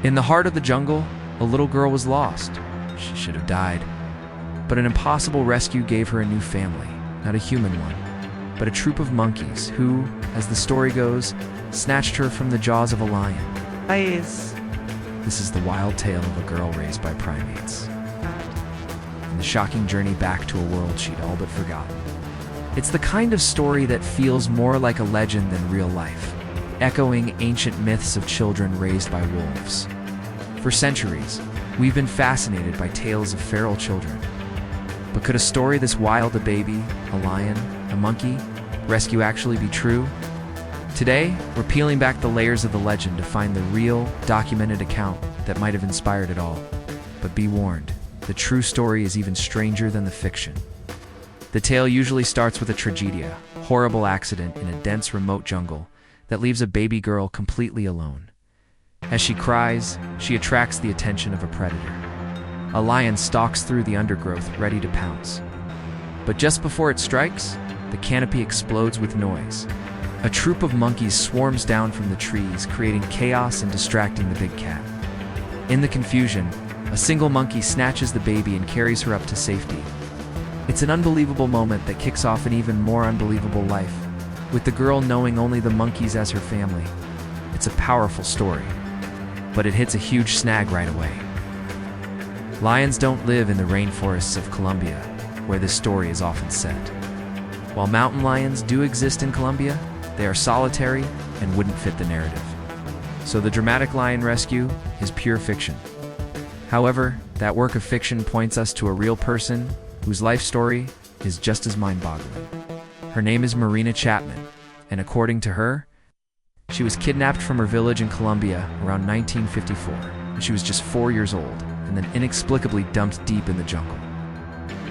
In the heart of the jungle, a little girl was lost. She should have died. But an impossible rescue gave her a new family, not a human one, but a troop of monkeys who, as the story goes, snatched her from the jaws of a lion. This is the wild tale of a girl raised by primates, and the shocking journey back to a world she'd all but forgotten. It's the kind of story that feels more like a legend than real life, echoing ancient myths of children raised by wolves. For centuries, we've been fascinated by tales of feral children. But could a story this wild, a baby, a lion, a monkey, rescue actually be true? Today, we're peeling back the layers of the legend to find the real, documented account that might have inspired it all. But be warned, the true story is even stranger than the fiction. The tale usually starts with a tragedia, horrible accident in a dense, remote jungle that leaves a baby girl completely alone. As she cries, she attracts the attention of a predator. A lion stalks through the undergrowth, ready to pounce. But just before it strikes, the canopy explodes with noise. A troop of monkeys swarms down from the trees, creating chaos and distracting the big cat. In the confusion, a single monkey snatches the baby and carries her up to safety. It's an unbelievable moment that kicks off an even more unbelievable life, with the girl knowing only the monkeys as her family. It's a powerful story, but it hits a huge snag right away. Lions don't live in the rainforests of Colombia, where this story is often set. While mountain lions do exist in Colombia, they are solitary and wouldn't fit the narrative. So the dramatic lion rescue is pure fiction. However, that work of fiction points us to a real person whose life story is just as mind-boggling. Her name is Marina Chapman, and according to her, she was kidnapped from her village in Colombia around 1954, when she was just 4 years old, and then inexplicably dumped deep in the jungle.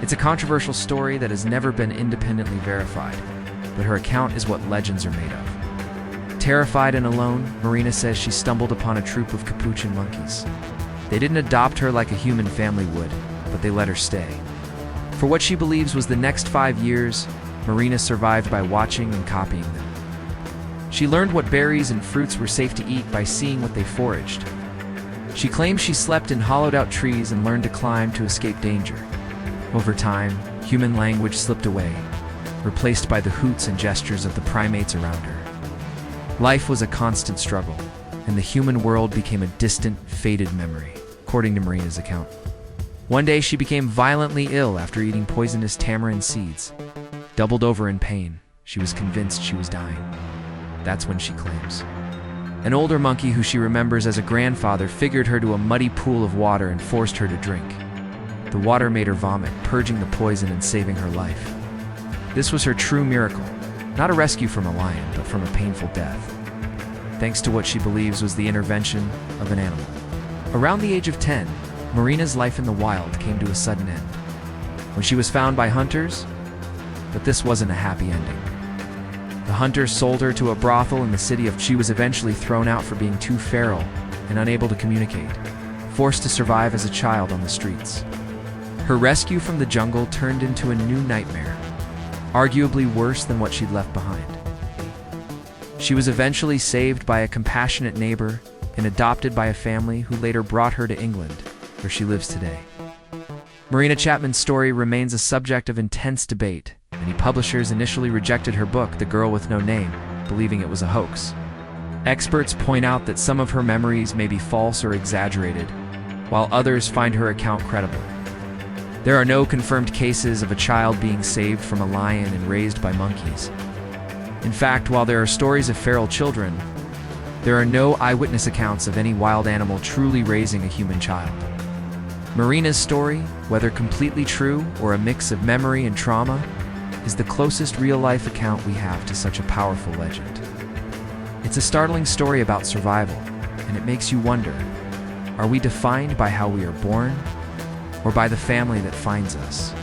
It's a controversial story that has never been independently verified, but her account is what legends are made of. Terrified and alone, Marina says she stumbled upon a troop of capuchin monkeys. They didn't adopt her like a human family would, but they let her stay. For what she believes was the next 5 years, Marina survived by watching and copying them. She learned what berries and fruits were safe to eat by seeing what they foraged. She claims she slept in hollowed-out trees and learned to climb to escape danger. Over time, human language slipped away, replaced by the hoots and gestures of the primates around her. Life was a constant struggle, and the human world became a distant, faded memory, according to Marina's account. One day she became violently ill after eating poisonous tamarind seeds. Doubled over in pain, she was convinced she was dying. That's when she claims. An older monkey who she remembers as a grandfather figured her to a muddy pool of water and forced her to drink. The water made her vomit, purging the poison and saving her life. This was her true miracle, not a rescue from a lion, but from a painful death, thanks to what she believes was the intervention of an animal. Around the age of 10, Marina's life in the wild came to a sudden end, when she was found by hunters, but this wasn't a happy ending. The hunters sold her to a brothel in the city of. She was eventually thrown out for being too feral and unable to communicate, forced to survive as a child on the streets. Her rescue from the jungle turned into a new nightmare, arguably worse than what she'd left behind. She was eventually saved by a compassionate neighbor and adopted by a family who later brought her to England, where she lives today. Marina Chapman's story remains a subject of intense debate. Many publishers initially rejected her book, The Girl with No Name, believing it was a hoax. Experts point out that some of her memories may be false or exaggerated, while others find her account credible. There are no confirmed cases of a child being saved from a lion and raised by monkeys. In fact, while there are stories of feral children, there are no eyewitness accounts of any wild animal truly raising a human child. Marina's story, whether completely true or a mix of memory and trauma, is the closest real-life account we have to such a powerful legend. It's a startling story about survival, and it makes you wonder, are we defined by how we are born, or by the family that finds us?